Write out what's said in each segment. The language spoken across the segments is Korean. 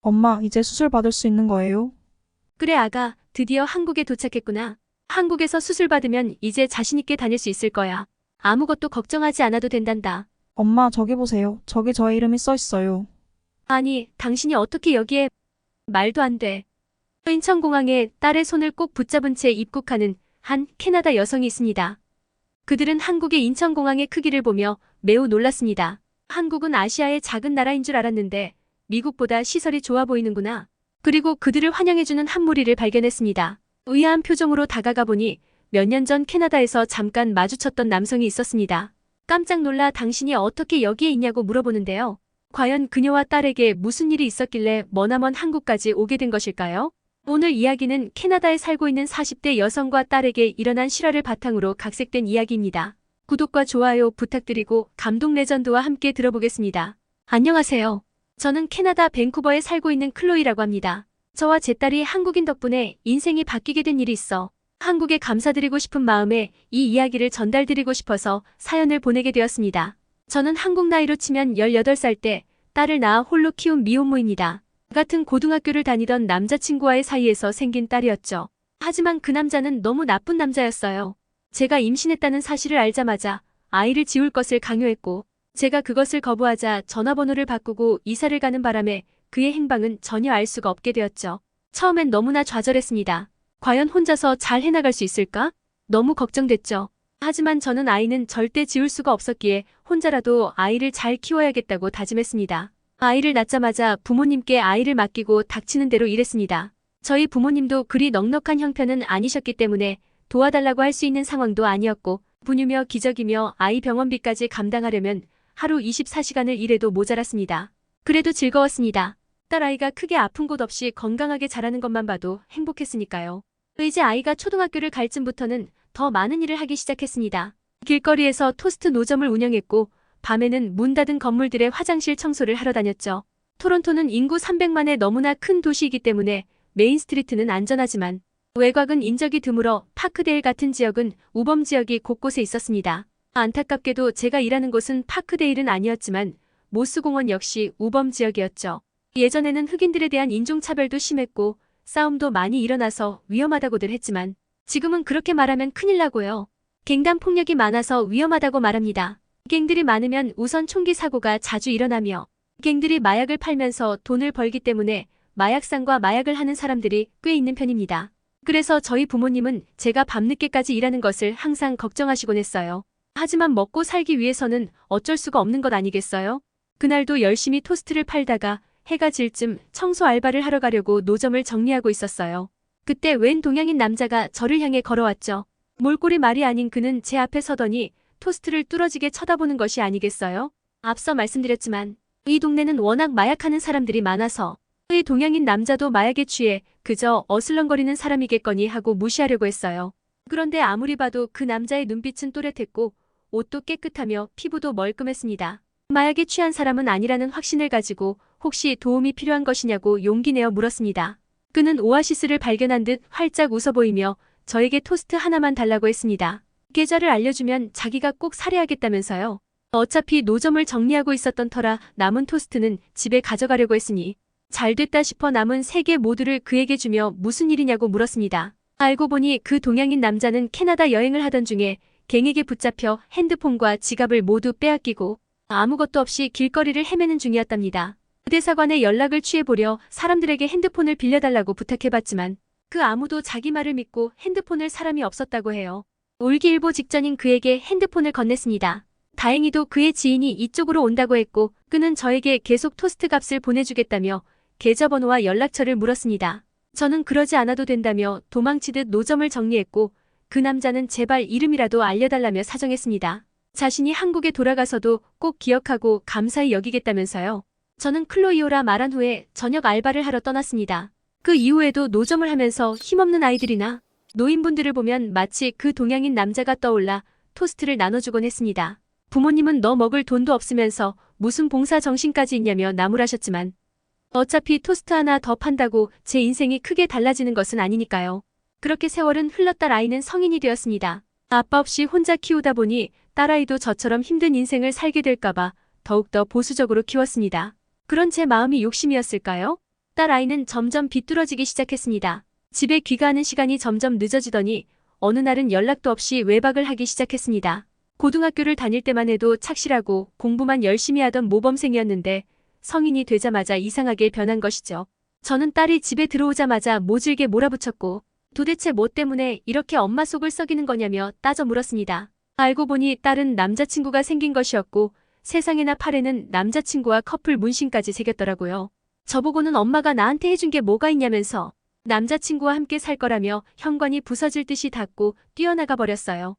엄마, 이제 수술 받을 수 있는 거예요? 그래, 아가, 드디어 한국에 도착했구나. 한국에서 수술 받으면 이제 자신있게 다닐 수 있을 거야. 아무것도 걱정하지 않아도 된단다. 엄마, 저기 보세요. 저기 저의 이름이 써 있어요. 아니, 당신이 어떻게 여기에... 말도 안 돼. 인천공항에 딸의 손을 꼭 붙잡은 채 입국하는 한 캐나다 여성이 있습니다. 그들은 한국의 인천공항의 크기를 보며 매우 놀랐습니다. 한국은 아시아의 작은 나라인 줄 알았는데 미국보다 시설이 좋아 보이는구나. 그리고 그들을 환영해주는 한 무리를 발견했습니다. 의아한 표정으로 다가가 보니 몇 년 전 캐나다에서 잠깐 마주쳤던 남성이 있었습니다. 깜짝 놀라 당신이 어떻게 여기에 있냐고 물어보는데요. 과연 그녀와 딸에게 무슨 일이 있었길래 머나먼 한국까지 오게 된 것일까요? 오늘 이야기는 캐나다에 살고 있는 40대 여성과 딸에게 일어난 실화를 바탕으로 각색된 이야기입니다. 구독과 좋아요 부탁드리고 감동 레전드와 함께 들어보겠습니다. 안녕하세요. 저는 캐나다 밴쿠버에 살고 있는 클로이라고 합니다. 저와 제 딸이 한국인 덕분에 인생이 바뀌게 된 일이 있어 한국에 감사드리고 싶은 마음에 이 이야기를 전달드리고 싶어서 사연을 보내게 되었습니다. 저는 한국 나이로 치면 18살 때 딸을 낳아 홀로 키운 미혼모입니다. 같은 고등학교를 다니던 남자친구와의 사이에서 생긴 딸이었죠. 하지만 그 남자는 너무 나쁜 남자였어요. 제가 임신했다는 사실을 알자마자 아이를 지울 것을 강요했고 제가 그것을 거부하자 전화번호를 바꾸고 이사를 가는 바람에 그의 행방은 전혀 알 수가 없게 되었죠. 처음엔 너무나 좌절했습니다. 과연 혼자서 잘 해나갈 수 있을까? 너무 걱정됐죠. 하지만 저는 아이는 절대 지울 수가 없었기에 혼자라도 아이를 잘 키워야겠다고 다짐했습니다. 아이를 낳자마자 부모님께 아이를 맡기고 닥치는 대로 일했습니다. 저희 부모님도 그리 넉넉한 형편은 아니셨기 때문에 도와달라고 할 수 있는 상황도 아니었고 분유며 기저귀며 아이 병원비까지 감당하려면 하루 24시간을 일해도 모자랐습니다. 그래도 즐거웠습니다. 딸아이가 크게 아픈 곳 없이 건강하게 자라는 것만 봐도 행복했으니까요. 이제 아이가 초등학교를 갈 쯤부터는 더 많은 일을 하기 시작했습니다. 길거리에서 토스트 노점을 운영했고 밤에는 문 닫은 건물들의 화장실 청소를 하러 다녔죠. 토론토는 인구 300만의 너무나 큰 도시이기 때문에 메인 스트리트는 안전하지만 외곽은 인적이 드물어 파크데일 같은 지역은 우범 지역이 곳곳에 있었습니다. 안타깝게도 제가 일하는 곳은 파크데일은 아니었지만 모스공원 역시 우범 지역이었죠. 예전에는 흑인들에 대한 인종차별도 심했고 싸움도 많이 일어나서 위험하다고들 했지만 지금은 그렇게 말하면 큰일 나고요. 갱단 폭력이 많아서 위험하다고 말합니다. 갱들이 많으면 우선 총기 사고가 자주 일어나며 갱들이 마약을 팔면서 돈을 벌기 때문에 마약상과 마약을 하는 사람들이 꽤 있는 편입니다. 그래서 저희 부모님은 제가 밤늦게까지 일하는 것을 항상 걱정하시곤 했어요. 하지만 먹고 살기 위해서는 어쩔 수가 없는 것 아니겠어요? 그날도 열심히 토스트를 팔다가 해가 질 쯤 청소 알바를 하러 가려고 노점을 정리하고 있었어요. 그때 웬 동양인 남자가 저를 향해 걸어왔죠. 몰골이 말이 아닌 그는 제 앞에 서더니 토스트를 뚫어지게 쳐다보는 것이 아니겠어요? 앞서 말씀드렸지만 이 동네는 워낙 마약하는 사람들이 많아서 이 동양인 남자도 마약에 취해 그저 어슬렁거리는 사람이겠거니 하고 무시하려고 했어요. 그런데 아무리 봐도 그 남자의 눈빛은 또렷했고 옷도 깨끗하며 피부도 멀끔했습니다. 마약에 취한 사람은 아니라는 확신을 가지고 혹시 도움이 필요한 것이냐고 용기 내어 물었습니다. 그는 오아시스를 발견한 듯 활짝 웃어 보이며 저에게 토스트 하나만 달라고 했습니다. 계좌를 알려주면 자기가 꼭 살해하겠다면서요. 어차피 노점을 정리하고 있었던 터라 남은 토스트는 집에 가져가려고 했으니 잘됐다 싶어 남은 3개 모두를 그에게 주며 무슨 일이냐고 물었습니다. 알고 보니 그 동양인 남자는 캐나다 여행을 하던 중에 갱에게 붙잡혀 핸드폰과 지갑을 모두 빼앗기고 아무것도 없이 길거리를 헤매는 중이었답니다. 대사관에 연락을 취해보려 사람들에게 핸드폰을 빌려달라고 부탁해봤지만 그 아무도 자기 말을 믿고 핸드폰을 사람이 없었다고 해요. 울기일보 직전인 그에게 핸드폰을 건넸습니다. 다행히도 그의 지인이 이쪽으로 온다고 했고 그는 저에게 계속 토스트 값을 보내주겠다며 계좌번호와 연락처를 물었습니다. 저는 그러지 않아도 된다며 도망치듯 노점을 정리했고 그 남자는 제발 이름이라도 알려달라며 사정했습니다. 자신이 한국에 돌아가서도 꼭 기억하고 감사히 여기겠다면서요. 저는 클로이오라 말한 후에 저녁 알바를 하러 떠났습니다. 그 이후에도 노점을 하면서 힘없는 아이들이나 노인분들을 보면 마치 그 동양인 남자가 떠올라 토스트를 나눠주곤 했습니다. 부모님은 너 먹을 돈도 없으면서 무슨 봉사 정신까지 있냐며 나무라셨지만 어차피 토스트 하나 더 판다고 제 인생이 크게 달라지는 것은 아니니까요. 그렇게 세월은 흘렀다 아이는 성인이 되었습니다. 아빠 없이 혼자 키우다 보니 딸아이도 저처럼 힘든 인생을 살게 될까봐 더욱더 보수적으로 키웠습니다. 그런 제 마음이 욕심이었을까요? 딸 아이는 점점 비뚤어지기 시작했습니다. 집에 귀가하는 시간이 점점 늦어지더니 어느 날은 연락도 없이 외박을 하기 시작했습니다. 고등학교를 다닐 때만 해도 착실하고 공부만 열심히 하던 모범생이었는데 성인이 되자마자 이상하게 변한 것이죠. 저는 딸이 집에 들어오자마자 모질게 몰아붙였고 도대체 뭐 때문에 이렇게 엄마 속을 썩이는 거냐며 따져 물었습니다. 알고 보니 딸은 남자친구가 생긴 것이었고 세상에나 팔에는 남자친구와 커플 문신까지 새겼더라고요. 저보고는 엄마가 나한테 해준 게 뭐가 있냐면서 남자친구와 함께 살 거라며 현관이 부서질 듯이 닫고 뛰어나가 버렸어요.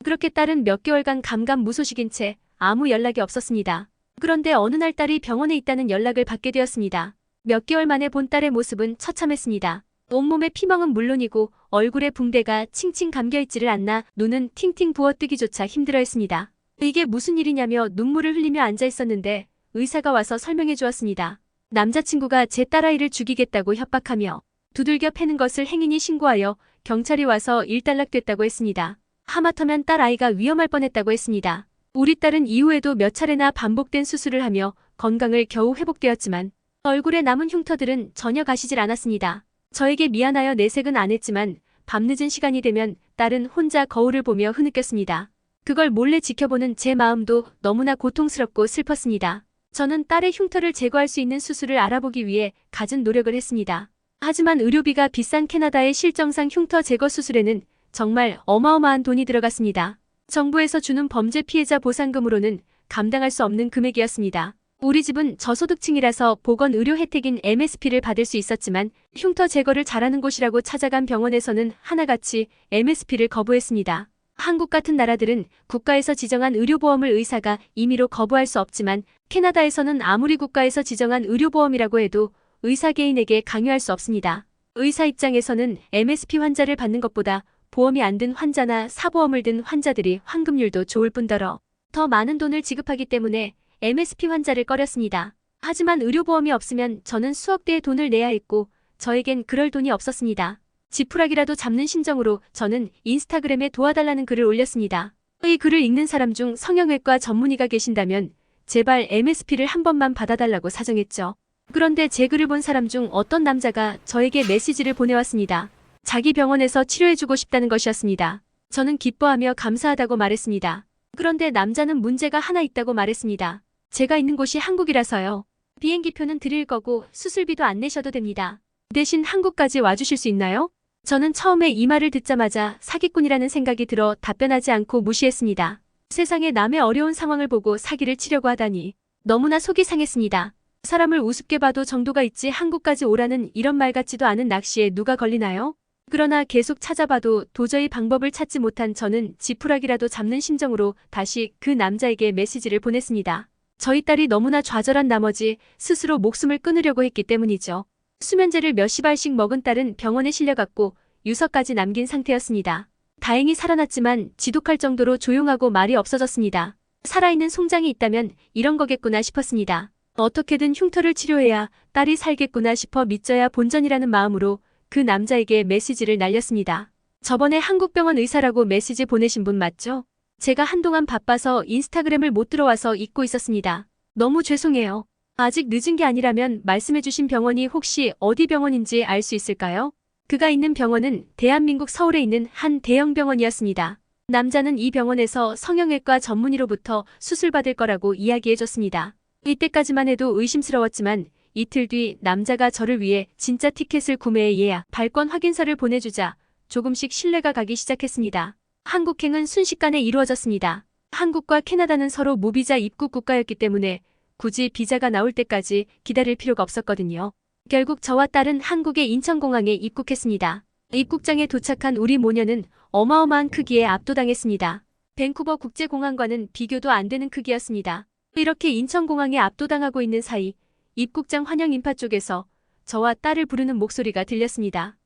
그렇게 딸은 몇 개월간 감감무소식인 채 아무 연락이 없었습니다. 그런데 어느 날 딸이 병원에 있다는 연락을 받게 되었습니다. 몇 개월 만에 본 딸의 모습은 처참했습니다. 온몸에 피멍은 물론이고 얼굴에 붕대가 칭칭 감겨있지를 않나 눈은 팅팅 부어뜨기조차 힘들어했습니다. 이게 무슨 일이냐며 눈물을 흘리며 앉아있었는데 의사가 와서 설명해 주었습니다. 남자친구가 제 딸아이를 죽이겠다고 협박하며 두들겨 패는 것을 행인이 신고하여 경찰이 와서 일단락됐다고 했습니다. 하마터면 딸아이가 위험할 뻔했다고 했습니다. 우리 딸은 이후에도 몇 차례나 반복된 수술을 하며 건강을 겨우 회복되었지만 얼굴에 남은 흉터들은 전혀 가시질 않았습니다. 저에게 미안하여 내색은 안 했지만 밤늦은 시간이 되면 딸은 혼자 거울을 보며 흐느꼈습니다. 그걸 몰래 지켜보는 제 마음도 너무나 고통스럽고 슬펐습니다. 저는 딸의 흉터를 제거할 수 있는 수술을 알아보기 위해 갖은 노력을 했습니다. 하지만 의료비가 비싼 캐나다의 실정상 흉터 제거 수술에는 정말 어마어마한 돈이 들어갔습니다. 정부에서 주는 범죄 피해자 보상금으로는 감당할 수 없는 금액이었습니다. 우리 집은 저소득층이라서 보건의료 혜택인 MSP를 받을 수 있었지만 흉터 제거를 잘하는 곳이라고 찾아간 병원에서는 하나같이 MSP를 거부했습니다. 한국 같은 나라들은 국가에서 지정한 의료보험을 의사가 임의로 거부할 수 없지만 캐나다에서는 아무리 국가에서 지정한 의료보험이라고 해도 의사 개인에게 강요할 수 없습니다. 의사 입장에서는 MSP 환자를 받는 것보다 보험이 안 든 환자나 사보험을 든 환자들이 환급률도 좋을 뿐더러 더 많은 돈을 지급하기 때문에 MSP 환자를 꺼렸습니다. 하지만 의료보험이 없으면 저는 수억 대의 돈을 내야 했고 저에겐 그럴 돈이 없었습니다. 지푸라기라도 잡는 심정으로 저는 인스타그램에 도와달라는 글을 올렸습니다. 이 글을 읽는 사람 중 성형외과 전문의가 계신다면 제발 MSP를 한 번만 받아달라고 사정했죠. 그런데 제 글을 본 사람 중 어떤 남자가 저에게 메시지를 보내왔습니다. 자기 병원에서 치료해주고 싶다는 것이었습니다. 저는 기뻐하며 감사하다고 말했습니다. 그런데 남자는 문제가 하나 있다고 말했습니다. 제가 있는 곳이 한국이라서요. 비행기표는 드릴 거고 수술비도 안 내셔도 됩니다. 대신 한국까지 와주실 수 있나요? 저는 처음에 이 말을 듣자마자 사기꾼이라는 생각이 들어 답변하지 않고 무시했습니다. 세상에 남의 어려운 상황을 보고 사기를 치려고 하다니 너무나 속이 상했습니다. 사람을 우습게 봐도 정도가 있지 한국까지 오라는 이런 말 같지도 않은 낚시에 누가 걸리나요? 그러나 계속 찾아봐도 도저히 방법을 찾지 못한 저는 지푸라기라도 잡는 심정으로 다시 그 남자에게 메시지를 보냈습니다. 저희 딸이 너무나 좌절한 나머지 스스로 목숨을 끊으려고 했기 때문이죠. 수면제를 몇십 알씩 먹은 딸은 병원에 실려갔고 유서까지 남긴 상태였습니다. 다행히 살아났지만 지독할 정도로 조용하고 말이 없어졌습니다. 살아있는 송장이 있다면 이런 거겠구나 싶었습니다. 어떻게든 흉터를 치료해야 딸이 살겠구나 싶어 믿져야 본전이라는 마음으로 그 남자에게 메시지를 날렸습니다. 저번에 한국병원 의사라고 메시지 보내신 분 맞죠? 제가 한동안 바빠서 인스타그램을 못 들어와서 잊고 있었습니다. 너무 죄송해요. 아직 늦은 게 아니라면 말씀해주신 병원이 혹시 어디 병원인지 알 수 있을까요? 그가 있는 병원은 대한민국 서울에 있는 한 대형 병원이었습니다. 남자는 이 병원에서 성형외과 전문의로부터 수술받을 거라고 이야기해줬습니다. 이때까지만 해도 의심스러웠지만 이틀 뒤 남자가 저를 위해 진짜 티켓을 구매해 예약, 발권 확인서를 보내주자 조금씩 신뢰가 가기 시작했습니다. 한국행은 순식간에 이루어졌습니다. 한국과 캐나다는 서로 무비자 입국 국가였기 때문에 굳이 비자가 나올 때까지 기다릴 필요가 없었거든요. 결국 저와 딸은 한국의 인천공항에 입국했습니다. 입국장에 도착한 우리 모녀는 어마어마한 크기에 압도당했습니다. 밴쿠버 국제공항과는 비교도 안 되는 크기였습니다. 이렇게 인천공항에 압도당하고 있는 사이 입국장 환영 인파 쪽에서 저와 딸을 부르는 목소리가 들렸습니다.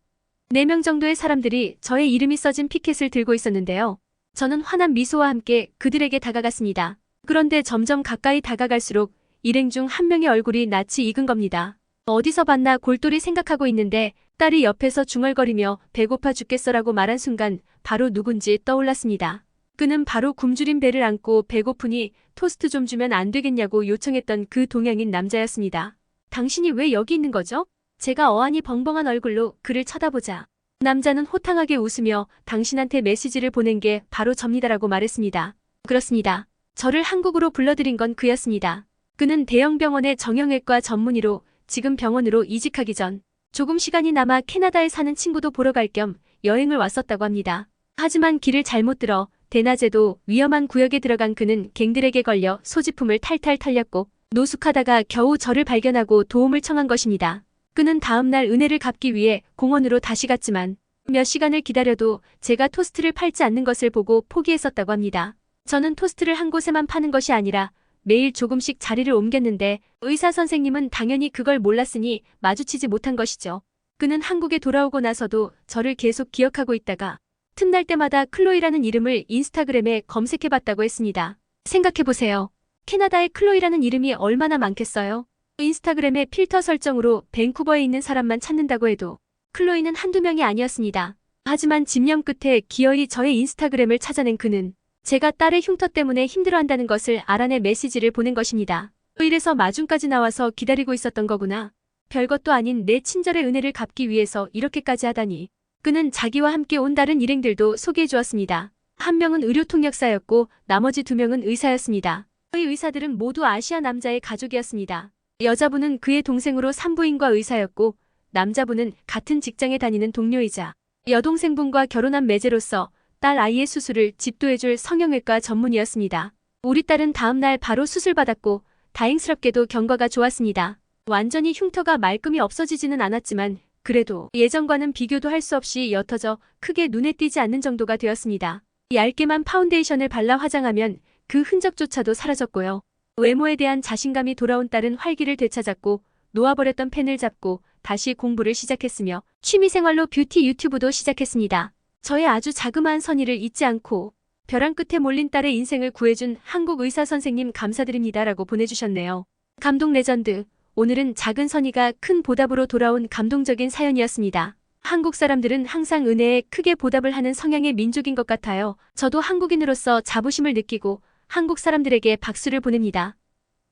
4명 정도의 사람들이 저의 이름이 써진 피켓을 들고 있었는데요. 저는 환한 미소와 함께 그들에게 다가갔습니다. 그런데 점점 가까이 다가갈수록 일행 중 한 명의 얼굴이 낯이 익은 겁니다. 어디서 봤나 골똘히 생각하고 있는데 딸이 옆에서 중얼거리며 배고파 죽겠어라고 말한 순간 바로 누군지 떠올랐습니다. 그는 바로 굶주린 배를 안고 배고프니 토스트 좀 주면 안 되겠냐고 요청했던 그 동양인 남자였습니다. 당신이 왜 여기 있는 거죠? 제가 어안이 벙벙한 얼굴로 그를 쳐다보자 남자는 호탕하게 웃으며 당신한테 메시지를 보낸 게 바로 접니다라고 말했습니다. 그렇습니다. 저를 한국으로 불러들인 건 그였습니다. 그는 대형 병원의 정형외과 전문의로 지금 병원으로 이직하기 전 조금 시간이 남아 캐나다에 사는 친구도 보러 갈 겸 여행을 왔었다고 합니다. 하지만 길을 잘못 들어 대낮에도 위험한 구역에 들어간 그는 갱들에게 걸려 소지품을 탈탈 털렸고 노숙하다가 겨우 저를 발견하고 도움을 청한 것입니다. 그는 다음날 은혜를 갚기 위해 공원으로 다시 갔지만 몇 시간을 기다려도 제가 토스트를 팔지 않는 것을 보고 포기했었다고 합니다. 저는 토스트를 한 곳에만 파는 것이 아니라 매일 조금씩 자리를 옮겼는데 의사 선생님은 당연히 그걸 몰랐으니 마주치지 못한 것이죠. 그는 한국에 돌아오고 나서도 저를 계속 기억하고 있다가 틈날 때마다 클로이라는 이름을 인스타그램에 검색해봤다고 했습니다. 생각해보세요. 캐나다에 클로이라는 이름이 얼마나 많겠어요? 인스타그램의 필터 설정으로 밴쿠버에 있는 사람만 찾는다고 해도 클로이는 한두 명이 아니었습니다. 하지만 집념 끝에 기어이 저의 인스타그램을 찾아낸 그는 제가 딸의 흉터 때문에 힘들어한다는 것을 알아내 메시지를 보낸 것입니다. 이래서 마중까지 나와서 기다리고 있었던 거구나. 별것도 아닌 내 친절의 은혜를 갚기 위해서 이렇게까지 하다니. 그는 자기와 함께 온 다른 일행들도 소개해 주었습니다. 한 명은 의료통역사였고 나머지 두 명은 의사였습니다. 이 의사들은 모두 아시아 남자의 가족이었습니다. 여자분은 그의 동생으로 산부인과 의사였고 남자분은 같은 직장에 다니는 동료이자 여동생분과 결혼한 매제로서 딸 아이의 수술을 집도해줄 성형외과 전문의였습니다. 우리 딸은 다음날 바로 수술받았고 다행스럽게도 경과가 좋았습니다. 완전히 흉터가 말끔히 없어지지는 않았지만 그래도 예전과는 비교도 할 수 없이 옅어져 크게 눈에 띄지 않는 정도가 되었습니다. 얇게만 파운데이션을 발라 화장하면 그 흔적조차도 사라졌고요. 외모에 대한 자신감이 돌아온 딸은 활기를 되찾았고 놓아버렸던 펜을 잡고 다시 공부를 시작했으며 취미생활로 뷰티 유튜브도 시작했습니다. 저의 아주 자그마한 선의를 잊지 않고 벼랑 끝에 몰린 딸의 인생을 구해준 한국 의사 선생님 감사드립니다라고 보내주셨네요. 감동 레전드. 오늘은 작은 선의가 큰 보답으로 돌아온 감동적인 사연이었습니다. 한국 사람들은 항상 은혜에 크게 보답을 하는 성향의 민족인 것 같아요. 저도 한국인으로서 자부심을 느끼고 한국 사람들에게 박수를 보냅니다.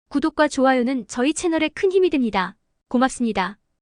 구독과 좋아요는 저희 채널에 큰 힘이 됩니다. 고맙습니다.